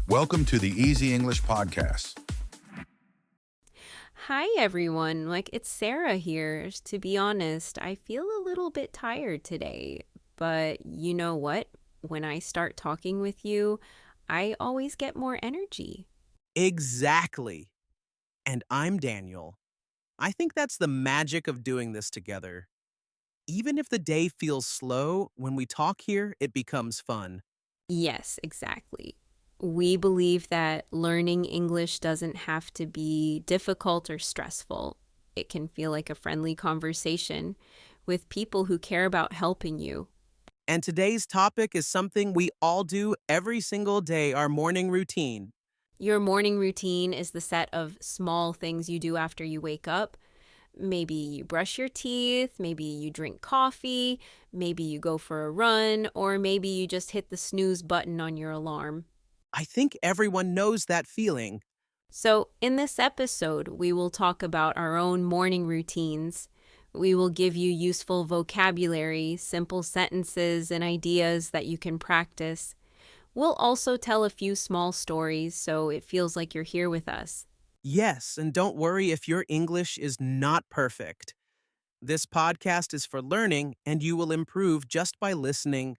Welcome to the Easy English Podcast. Hi, everyone. It's Sarah here. To be honest, I feel a little bit tired today. But you know what? When I start talking with you, I always get more energy. Exactly. And I'm Daniel. I think that's the magic of doing this together. Even if the day feels slow, when we talk here, it becomes fun. Yes, exactly. We believe that learning English doesn't have to be difficult or stressful. It can feel like a friendly conversation with people who care about helping you. And today's topic is something we all do every single day, our morning routine. Your morning routine is the set of small things you do after you wake up. Maybe you brush your teeth, maybe you drink coffee, maybe you go for a run, or maybe you just hit the snooze button on your alarm. I think everyone knows that feeling. So, in this episode, we will talk about our own morning routines. We will give you useful vocabulary, simple sentences, and ideas that you can practice. We'll also tell a few small stories so it feels like you're here with us. Yes, and don't worry if your English is not perfect. This podcast is for learning, and you will improve just by listening.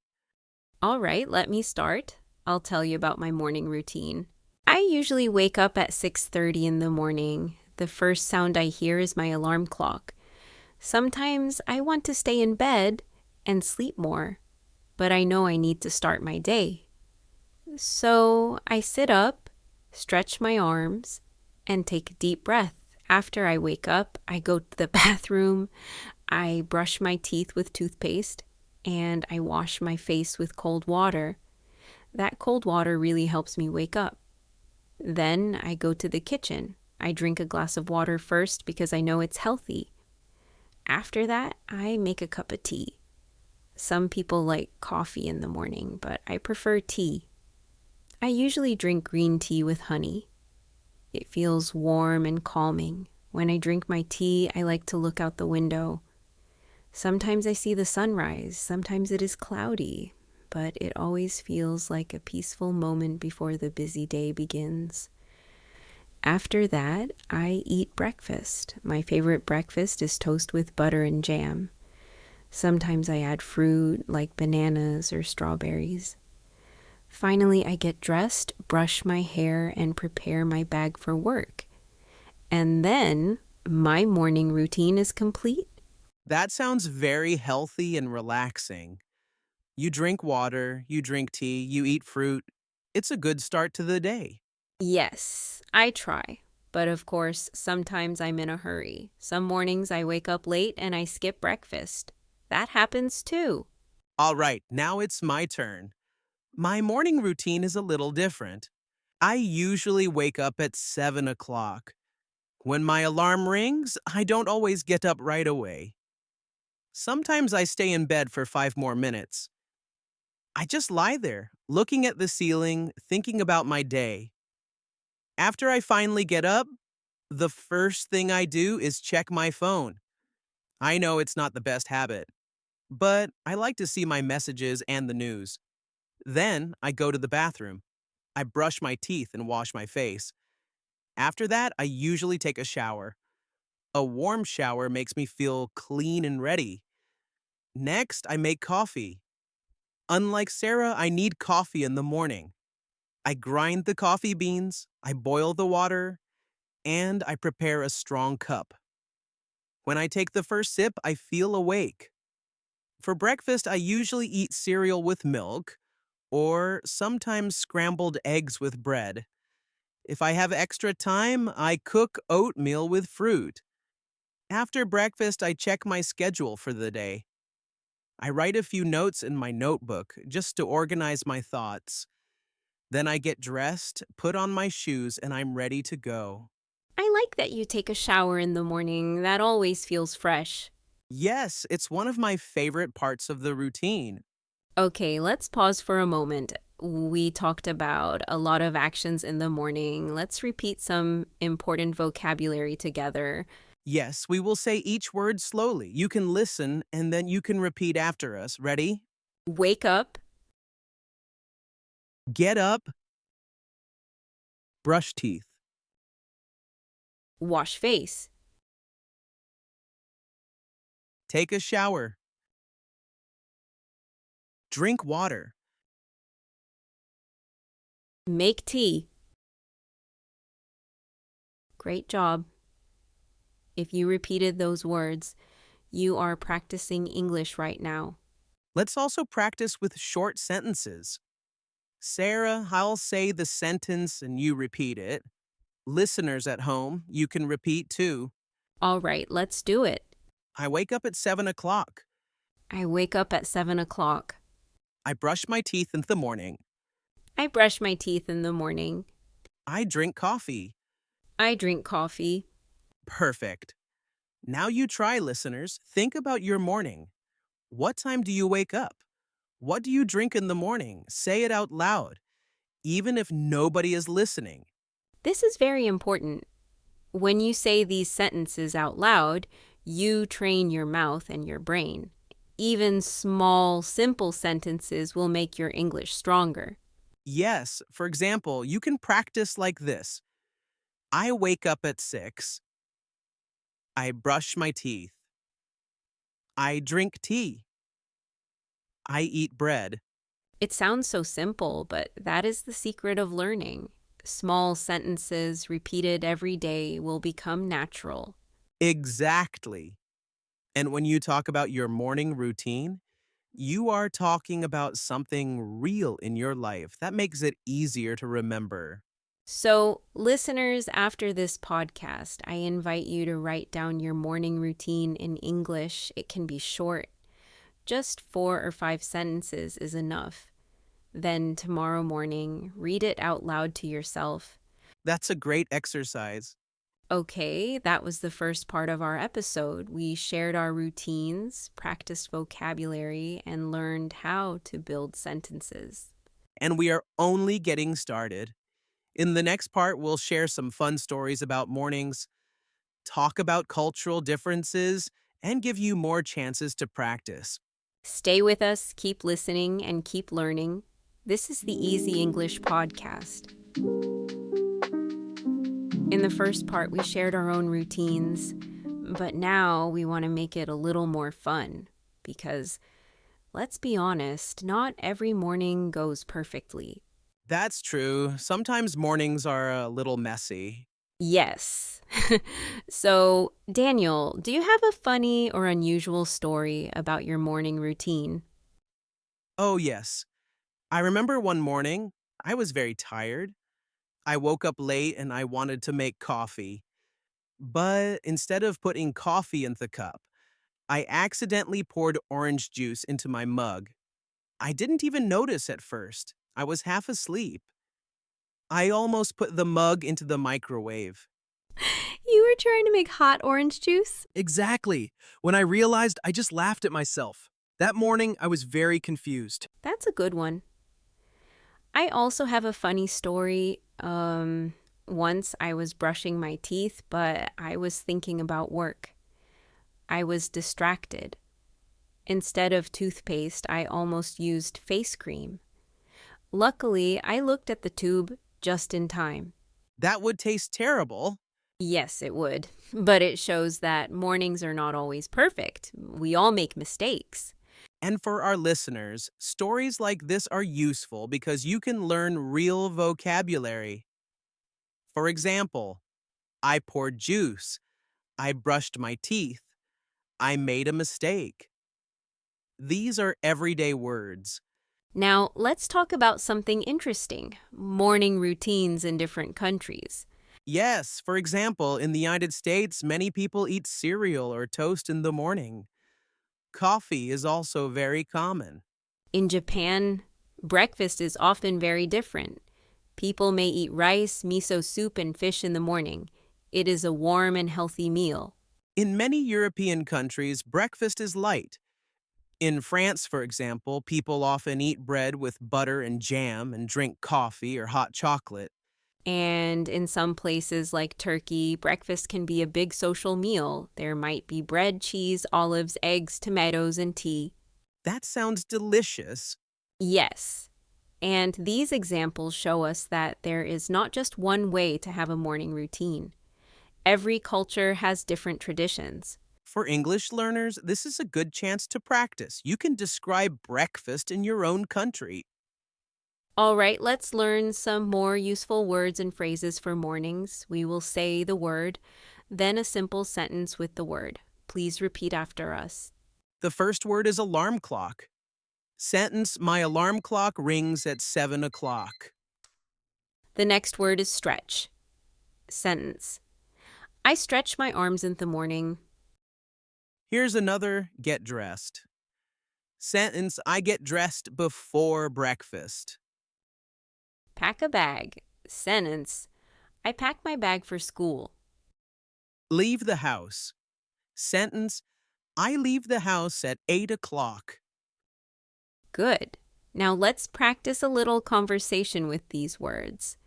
All right, let me start. I'll tell you about my morning routine. I usually wake up at 6:30 in the morning. The first sound I hear is my alarm clock. Sometimes I want to stay in bed and sleep more, but I know I need to start my day. So I sit up, stretch my arms, and take a deep breath. After I wake up, I go to the bathroom, I brush my teeth with toothpaste, and I wash my face with cold water. That cold water really helps me wake up. Then I go to the kitchen. I drink a glass of water first because I know it's healthy. After that, I make a cup of tea. Some people like coffee in the morning, but I prefer tea. I usually drink green tea with honey. It feels warm and calming. When I drink my tea, I like to look out the window. Sometimes I see the sunrise, sometimes it is cloudy, but it always feels like a peaceful moment before the busy day begins. After that, I eat breakfast. My favorite breakfast is toast with butter and jam. Sometimes I add fruit like bananas or strawberries. Finally, I get dressed, brush my hair, and prepare my bag for work. And then my morning routine is complete. That sounds very healthy and relaxing. You drink water, you drink tea, you eat fruit. It's a good start to the day. Yes, I try. But of course, sometimes I'm in a hurry. Some mornings I wake up late and I skip breakfast. That happens too. All right, now it's my turn. My morning routine is a little different. I usually wake up at 7 o'clock. When my alarm rings, I don't always get up right away. Sometimes I stay in bed for 5 more minutes. I just lie there, looking at the ceiling, thinking about my day. After I finally get up, the first thing I do is check my phone. I know it's not the best habit, but I like to see my messages and the news. Then I go to the bathroom. I brush my teeth and wash my face. After that, I usually take a shower. A warm shower makes me feel clean and ready. Next, I make coffee. Unlike Sarah, I need coffee in the morning. I grind the coffee beans, I boil the water, and I prepare a strong cup. When I take the first sip, I feel awake. For breakfast, I usually eat cereal with milk or sometimes scrambled eggs with bread. If I have extra time, I cook oatmeal with fruit. After breakfast, I check my schedule for the day. I write a few notes in my notebook just to organize my thoughts. Then I get dressed, put on my shoes, and I'm ready to go. I like that you take a shower in the morning. That always feels fresh. Yes, it's one of my favorite parts of the routine. Okay, let's pause for a moment. We talked about a lot of actions in the morning. Let's repeat some important vocabulary together. Yes, we will say each word slowly. You can listen and then you can repeat after us. Ready? Wake up, Get up, Brush teeth. Wash face. Take a shower. Drink water. Make tea. Great job. If you repeated those words, you are practicing English right now. Let's also practice with short sentences. Sarah, I'll say the sentence and you repeat it. Listeners at home, you can repeat too. All right, let's do it. I wake up at 7 o'clock. I wake up at 7 o'clock. I brush my teeth in the morning. I brush my teeth in the morning. I drink coffee. I drink coffee. Perfect. Now you try, listeners. Think about your morning. What time do you wake up? What do you drink in the morning? Say it out loud, even if nobody is listening. This is very important. When you say these sentences out loud, you train your mouth and your brain. Even small, simple sentences will make your English stronger. Yes, for example, you can practice like this. I wake up at 6. I brush my teeth. I drink tea. I eat bread. It sounds so simple, but that is the secret of learning. Small sentences repeated every day will become natural. Exactly. And when you talk about your morning routine, you are talking about something real in your life. That makes it easier to remember. So, listeners, after this podcast, I invite you to write down your morning routine in English. It can be short. Just 4 or 5 sentences is enough. Then tomorrow morning, read it out loud to yourself. That's a great exercise. Okay, that was the first part of our episode. We shared our routines, practiced vocabulary, and learned how to build sentences. And we are only getting started. In the next part, we'll share some fun stories about mornings, talk about cultural differences, and give you more chances to practice. Stay with us, keep listening, and keep learning. This is the Easy English Podcast. In the first part, we shared our own routines, but now we want to make it a little more fun because, let's be honest, not every morning goes perfectly. That's true. Sometimes mornings are a little messy. Yes. So, Daniel, do you have a funny or unusual story about your morning routine? Oh, yes. I remember one morning, I was very tired. I woke up late and I wanted to make coffee. But instead of putting coffee in the cup, I accidentally poured orange juice into my mug. I didn't even notice at first. I was half asleep. I almost put the mug into the microwave. You were trying to make hot orange juice? Exactly. When I realized, I just laughed at myself. That morning, I was very confused. That's a good one. I also have a funny story. Once I was brushing my teeth, but I was thinking about work. I was distracted. Instead of toothpaste, I almost used face cream. Luckily, I looked at the tube just in time. That would taste terrible. Yes, it would. But it shows that mornings are not always perfect. We all make mistakes. And for our listeners, stories like this are useful because you can learn real vocabulary. For example, I poured juice. I brushed my teeth. I made a mistake. These are everyday words. Now, let's talk about something interesting, morning routines in different countries. Yes, for example, in the United States, many people eat cereal or toast in the morning. Coffee is also very common. In Japan, breakfast is often very different. People may eat rice, miso soup, and fish in the morning. It is a warm and healthy meal. In many European countries, breakfast is light. In France, for example, people often eat bread with butter and jam and drink coffee or hot chocolate. And in some places like Turkey, breakfast can be a big social meal. There might be bread, cheese, olives, eggs, tomatoes, and tea. That sounds delicious. Yes. And these examples show us that there is not just one way to have a morning routine. Every culture has different traditions. For English learners, this is a good chance to practice. You can describe breakfast in your own country. All right, let's learn some more useful words and phrases for mornings. We will say the word, then a simple sentence with the word. Please repeat after us. The first word is alarm clock. Sentence, my alarm clock rings at 7 o'clock. The next word is stretch. Sentence, I stretch my arms in the morning. Here's another, get dressed. Sentence, I get dressed before breakfast. Pack a bag. Sentence, I pack my bag for school. Leave the house. Sentence, I leave the house at 8 o'clock. Good. Now let's practice a little conversation with these words.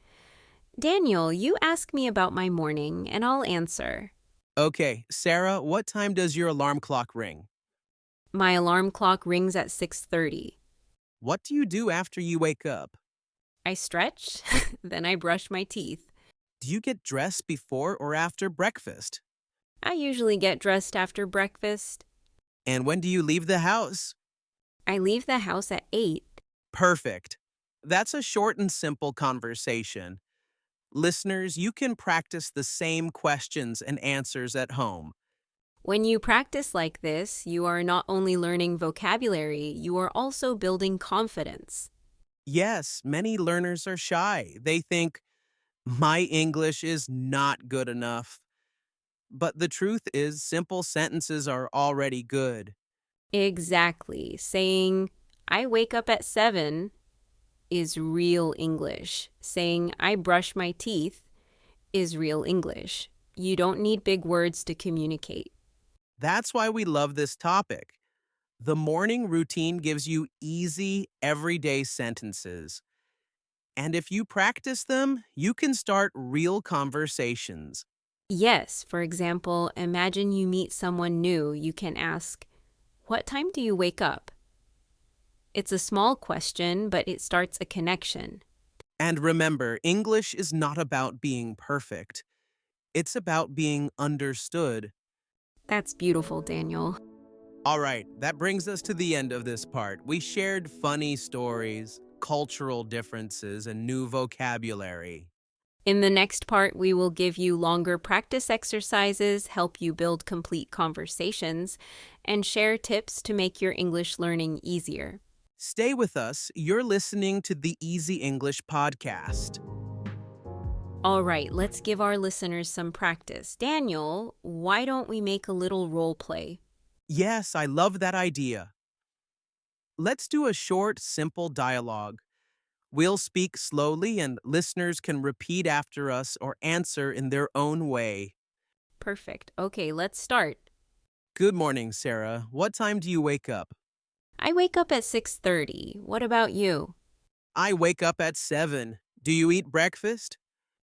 Daniel, you ask me about my morning, and I'll answer. Okay, Sarah, what time does your alarm clock ring? My alarm clock rings at 6:30. What do you do after you wake up? I stretch, then I brush my teeth. Do you get dressed before or after breakfast? I usually get dressed after breakfast. And when do you leave the house? I leave the house at 8. Perfect. That's a short and simple conversation. Listeners, you can practice the same questions and answers at home. When you practice like this, you are not only learning vocabulary, you are also building confidence. Yes, many learners are shy. They think, my English is not good enough. But the truth is, simple sentences are already good. Exactly. Saying, I wake up at 7 is real English. Saying, I brush my teeth is real English. You don't need big words to communicate. That's why we love this topic. The morning routine gives you easy, everyday sentences. And if you practice them, you can start real conversations. Yes, for example, imagine you meet someone new. You can ask, what time do you wake up? It's a small question, but it starts a connection. And remember, English is not about being perfect. It's about being understood. That's beautiful, Daniel. All right, that brings us to the end of this part. We shared funny stories, cultural differences, and new vocabulary. In the next part, we will give you longer practice exercises, help you build complete conversations, and share tips to make your English learning easier. Stay with us. You're listening to the Easy English podcast. All right, let's give our listeners some practice. Daniel, why don't we make a little role play? Yes, I love that idea. Let's do a short, simple dialogue. We'll speak slowly and listeners can repeat after us or answer in their own way. Perfect. Okay, let's start. Good morning, Sarah. What time do you wake up? I wake up at 6:30. What about you? I wake up at 7. Do you eat breakfast?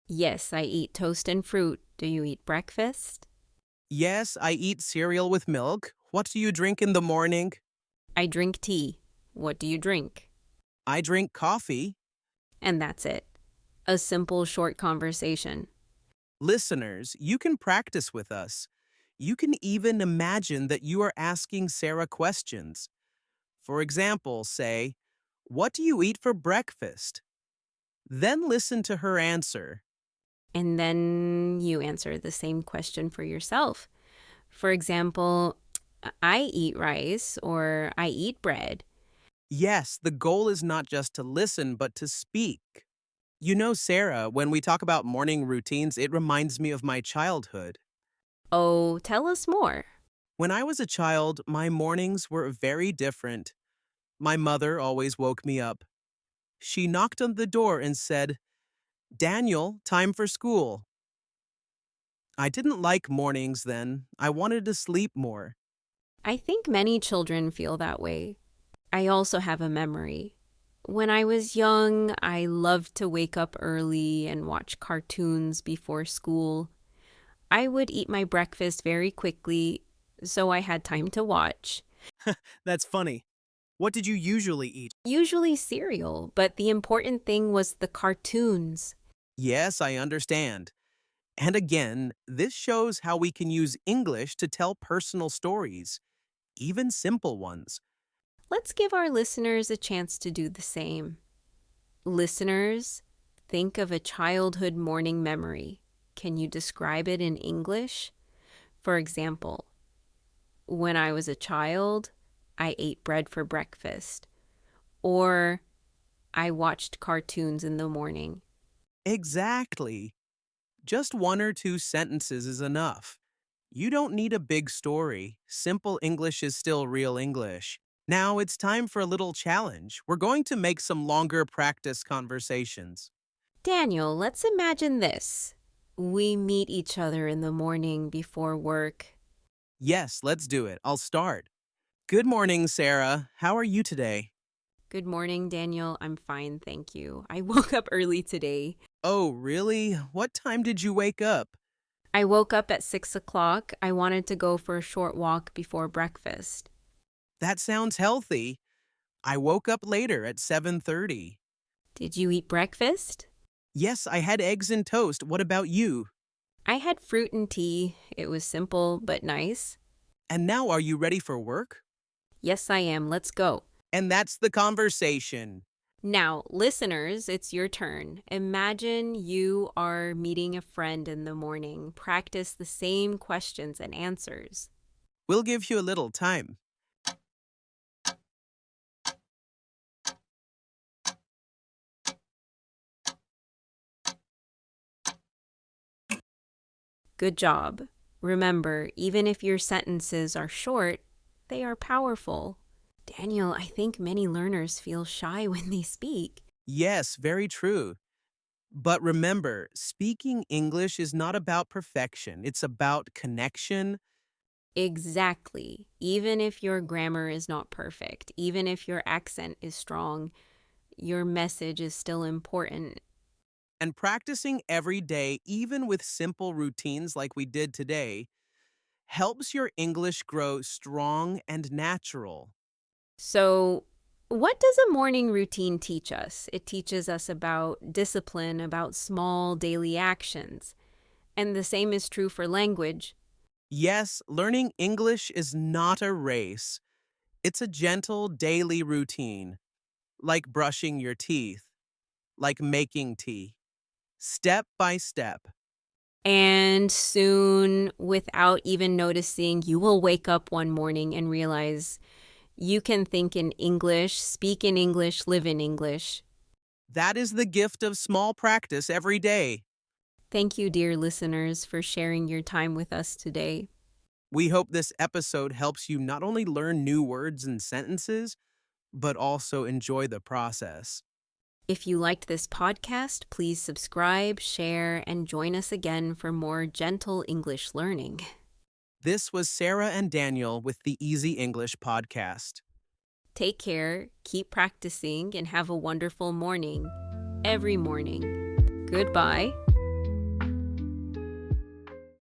Yes, I eat toast and fruit. Do you eat breakfast? Yes, I eat cereal with milk. What do you drink in the morning? I drink tea. What do you drink? I drink coffee. And that's it. A simple, short conversation. Listeners, you can practice with us. You can even imagine that you are asking Sarah questions. For example, say, what do you eat for breakfast? Then listen to her answer. And then you answer the same question for yourself. For example, I eat rice or I eat bread. Yes, the goal is not just to listen, but to speak. You know, Sarah, when we talk about morning routines, it reminds me of my childhood. Oh, tell us more. When I was a child, my mornings were very different. My mother always woke me up. She knocked on the door and said, Daniel, time for school. I didn't like mornings then. I wanted to sleep more. I think many children feel that way. I also have a memory. When I was young, I loved to wake up early and watch cartoons before school. I would eat my breakfast very quickly, so I had time to watch. That's funny. What did you usually eat? Usually cereal, but the important thing was the cartoons. Yes, I understand. And again, this shows how we can use English to tell personal stories, even simple ones. Let's give our listeners a chance to do the same. Listeners, think of a childhood morning memory. Can you describe it in English? For example, when I was a child, I ate bread for breakfast. Or I watched cartoons in the morning. Exactly. Just one or two sentences is enough. You don't need a big story. Simple English is still real English. Now it's time for a little challenge. We're going to make some longer practice conversations. Daniel, let's imagine this. We meet each other in the morning before work. Yes, let's do it. I'll start. Good morning, Sarah. How are you today? Good morning, Daniel. I'm fine, thank you. I woke up early today. Oh, really? What time did you wake up? I woke up at 6 o'clock. I wanted to go for a short walk before breakfast. That sounds healthy. I woke up later at 7:30. Did you eat breakfast? Yes, I had eggs and toast. What about you? I had fruit and tea. It was simple but nice. And now are you ready for work? Yes, I am. Let's go. And that's the conversation. Now, listeners, it's your turn. Imagine you are meeting a friend in the morning. Practice the same questions and answers. We'll give you a little time. Good job. Remember, even if your sentences are short, they are powerful. Daniel, I think many learners feel shy when they speak. Yes, very true. But remember, speaking English is not about perfection. It's about connection. Exactly. Even if your grammar is not perfect, even if your accent is strong, your message is still important. And practicing every day, even with simple routines like we did today, helps your English grow strong and natural. So, what does a morning routine teach us? It teaches us about discipline, about small daily actions. And the same is true for language. Yes, learning English is not a race. It's a gentle daily routine, like brushing your teeth, like making tea, step by step. And soon, without even noticing, you will wake up one morning and realize you can think in English, speak in English, live in English. That is the gift of small practice every day. Thank you, dear listeners, for sharing your time with us today. We hope this episode helps you not only learn new words and sentences, but also enjoy the process. If you liked this podcast, please subscribe, share, and join us again for more gentle English learning. This was Sarah and Daniel with the Easy English Podcast. Take care, keep practicing, and have a wonderful morning. Every morning. Goodbye.